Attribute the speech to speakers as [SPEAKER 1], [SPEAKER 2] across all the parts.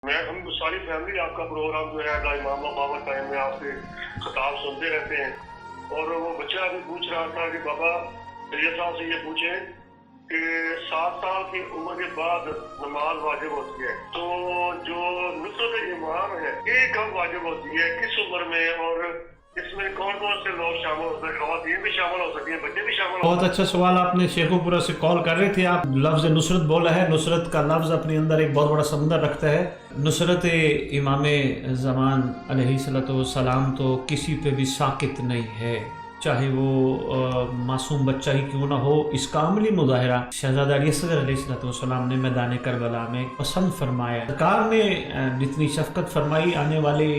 [SPEAKER 1] हम सारी फैमिली आपका प्रोग्राम जो है इमाम बाबा टाइम में आपके खिताब सुनते रहते हैं। और वो बच्चा अभी पूछ रहा था कि बाबा सैयद साहब से ये पूछे कि 7 साल की उम्र के बाद नमाज वाजिब होती है, तो जो नुसरत ईमान है ये कब वाजिब होती है, किस उम्र में, और इसमें कौन कौन से लोग शामिल होते हैं, ख़वातीन भी शामिल हो सकती हैं, बच्चे भी शामिल हो।
[SPEAKER 2] बहुत अच्छा सवाल आपने शेखोपुरा से कॉल कर रहे थे आप। लफ्ज़ नुसरत बोला है। नुसरत का लफ्ज़ अपने अंदर एक बहुत बड़ा समंदर रखता है। नुसरत इमाम ज़मान अलैहिस्सलाम तो किसी पे भी साकित नहीं है, चाहे वो मासूम बच्चा ही क्यों ना हो। इसका अमली मुजाहरा शहजादा असगर अलैहिस्सलाम ने मैदान करबला में पसंद फरमाया। सरकार ने जितनी शफकत फरमाई, आने वाले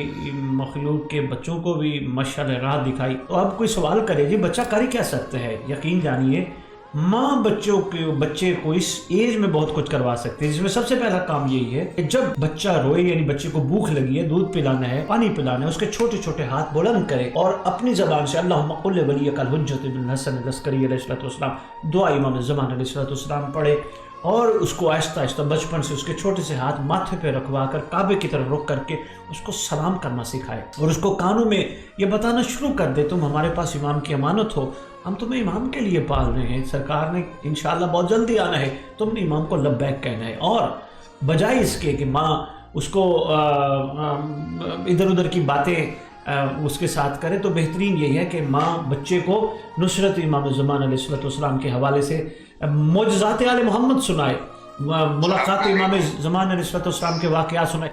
[SPEAKER 2] मखलूक के बच्चों को भी मशाल राह दिखाई। तो अब कोई सवाल करे जी बच्चा कर क्या सकते हैं? यकीन जानिए माँ बच्चे को इस एज में बहुत कुछ करवा सकती है, जिसमें सबसे पहला काम यही है कि जब बच्चा रोए, यानी बच्चे को भूख लगी है, दूध पिलाना है, पानी पिलाना है, उसके छोटे छोटे हाथ बुलंद करे और अपनी जबान से अल्लाहुम्मा कुल वलियकल हुज्जत इब्न हसन अलअस्करी अलैहिस्सलाम दुआ इमाम ज़मान अलैहिस्सलाम पढ़े और उसको आहिस्ता आहिस्ता बचपन से उसके छोटे से हाथ माथे पे रखवा कर काबे की तरफ रुक करके उसको सलाम करना सिखाए और उसको कानों में ये बताना शुरू कर दे, तुम हमारे पास इमाम की अमानत हो, हम तुम्हें इमाम के लिए पाल रहे हैं, सरकार ने इंशाअल्लाह बहुत जल्दी आना है, तुमने इमाम को लब्बैक कहना है। और बजाय इसके कि माँ उसको इधर उधर की बातें उसके साथ करे, तो बेहतरीन यही है कि माँ बच्चे को नुसरत इमाम ज़मान अलैहिस्सलाम के हवाले से मोजज़ात आले मोहम्मद सुनाए, मुलाकात इमाम ज़मान अलैहिस्सलाम के वाक़यात सुनाए।